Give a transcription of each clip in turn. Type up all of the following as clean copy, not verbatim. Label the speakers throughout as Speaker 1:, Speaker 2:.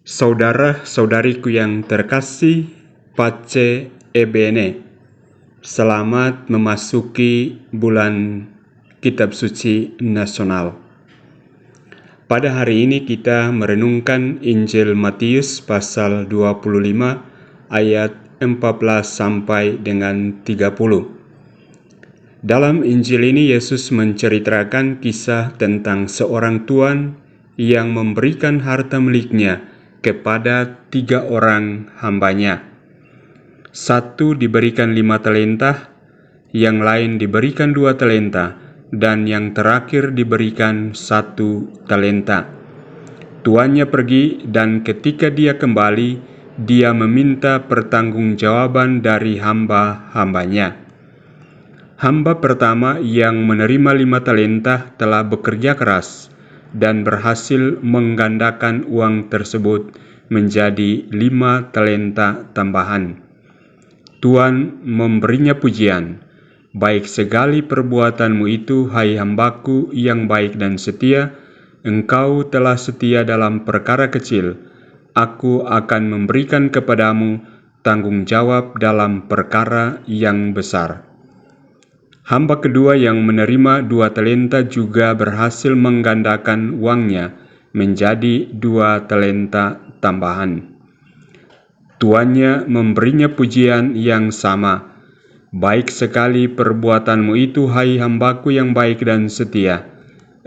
Speaker 1: Saudara-saudariku yang terkasih, Pace Ebene, selamat memasuki bulan Kitab Suci Nasional. Pada hari ini kita merenungkan Injil Matius pasal 25 ayat 14 sampai dengan 30. Dalam Injil ini Yesus menceritakan kisah tentang seorang tuan yang memberikan harta miliknya kepada 3 orang hambanya. Satu diberikan 5 talenta, yang lain diberikan 2 talenta, dan yang terakhir diberikan 1 talenta. Tuannya pergi, dan ketika dia kembali, dia meminta pertanggungjawaban dari hamba-hambanya. Hamba pertama yang menerima 5 talenta telah bekerja keras dan berhasil menggandakan uang tersebut menjadi 5 talenta tambahan. Tuan memberinya pujian, "Baik sekali perbuatanmu itu, hai hambaku yang baik dan setia. Engkau telah setia dalam perkara kecil. Aku akan memberikan kepadamu tanggung jawab dalam perkara yang besar." Hamba kedua yang menerima 2 talenta juga berhasil menggandakan uangnya menjadi 2 talenta tambahan. Tuannya memberinya pujian yang sama, "Baik sekali perbuatanmu itu, hai hambaku yang baik dan setia.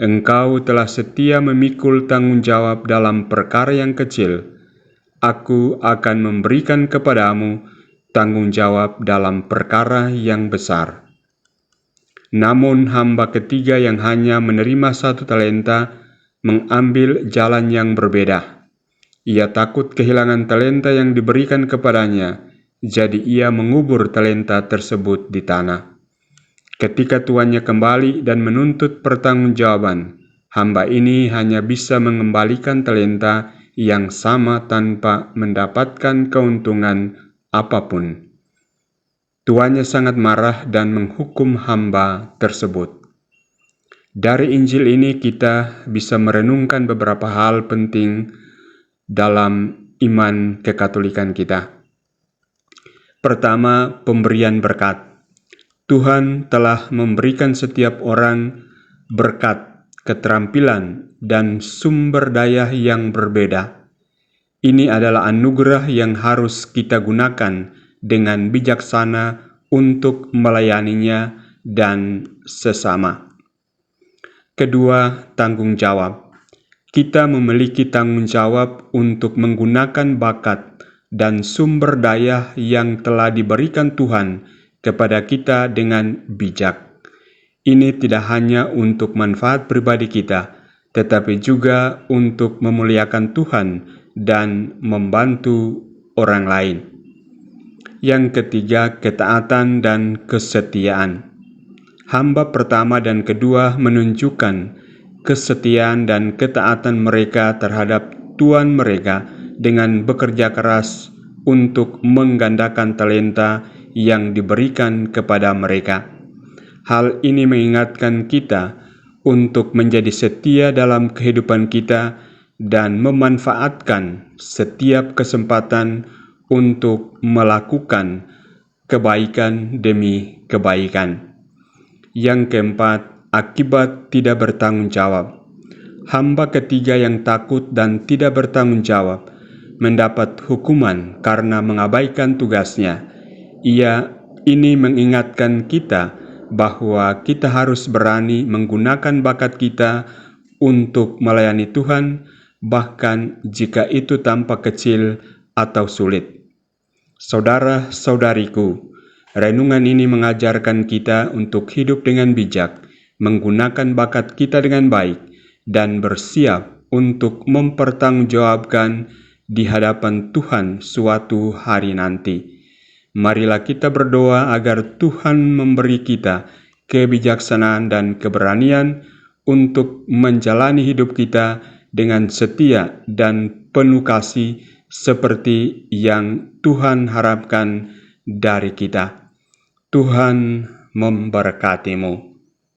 Speaker 1: Engkau telah setia memikul tanggung jawab dalam perkara yang kecil. Aku akan memberikan kepadamu tanggung jawab dalam perkara yang besar." Namun hamba ketiga yang hanya menerima 1 talenta mengambil jalan yang berbeda. Ia takut kehilangan talenta yang diberikan kepadanya, jadi ia mengubur talenta tersebut di tanah. Ketika tuannya kembali dan menuntut pertanggungjawaban, hamba ini hanya bisa mengembalikan talenta yang sama tanpa mendapatkan keuntungan apapun. Tuannya sangat marah dan menghukum hamba tersebut. Dari Injil ini kita bisa merenungkan beberapa hal penting dalam iman kekatolikan kita. Pertama, pemberian berkat. Tuhan telah memberikan setiap orang berkat, keterampilan, dan sumber daya yang berbeda. Ini adalah anugerah yang harus kita gunakan dengan bijaksana untuk melayaninya dan sesama. Kedua, tanggung jawab. Kita memiliki tanggung jawab untuk menggunakan bakat dan sumber daya yang telah diberikan Tuhan kepada kita dengan bijak. Ini tidak hanya untuk manfaat pribadi kita, tetapi juga untuk memuliakan Tuhan dan membantu orang lain. Yang ketiga, ketaatan dan kesetiaan. Hamba pertama dan kedua menunjukkan kesetiaan dan ketaatan mereka terhadap tuan mereka dengan bekerja keras untuk menggandakan talenta yang diberikan kepada mereka. Hal ini mengingatkan kita untuk menjadi setia dalam kehidupan kita dan memanfaatkan setiap kesempatan untuk melakukan kebaikan demi kebaikan. Yang keempat, akibat tidak bertanggung jawab. Hamba ketiga yang takut dan tidak bertanggung jawab mendapat hukuman karena mengabaikan tugasnya. Ini mengingatkan kita bahwa kita harus berani menggunakan bakat kita untuk melayani Tuhan, bahkan jika itu tampak kecil atau sulit. Saudara-saudariku, renungan ini mengajarkan kita untuk hidup dengan bijak, menggunakan bakat kita dengan baik, dan bersiap untuk mempertanggungjawabkan di hadapan Tuhan suatu hari nanti. Marilah kita berdoa agar Tuhan memberi kita kebijaksanaan dan keberanian untuk menjalani hidup kita dengan setia dan penuh kasih seperti yang Tuhan harapkan dari kita. Tuhan memberkatimu.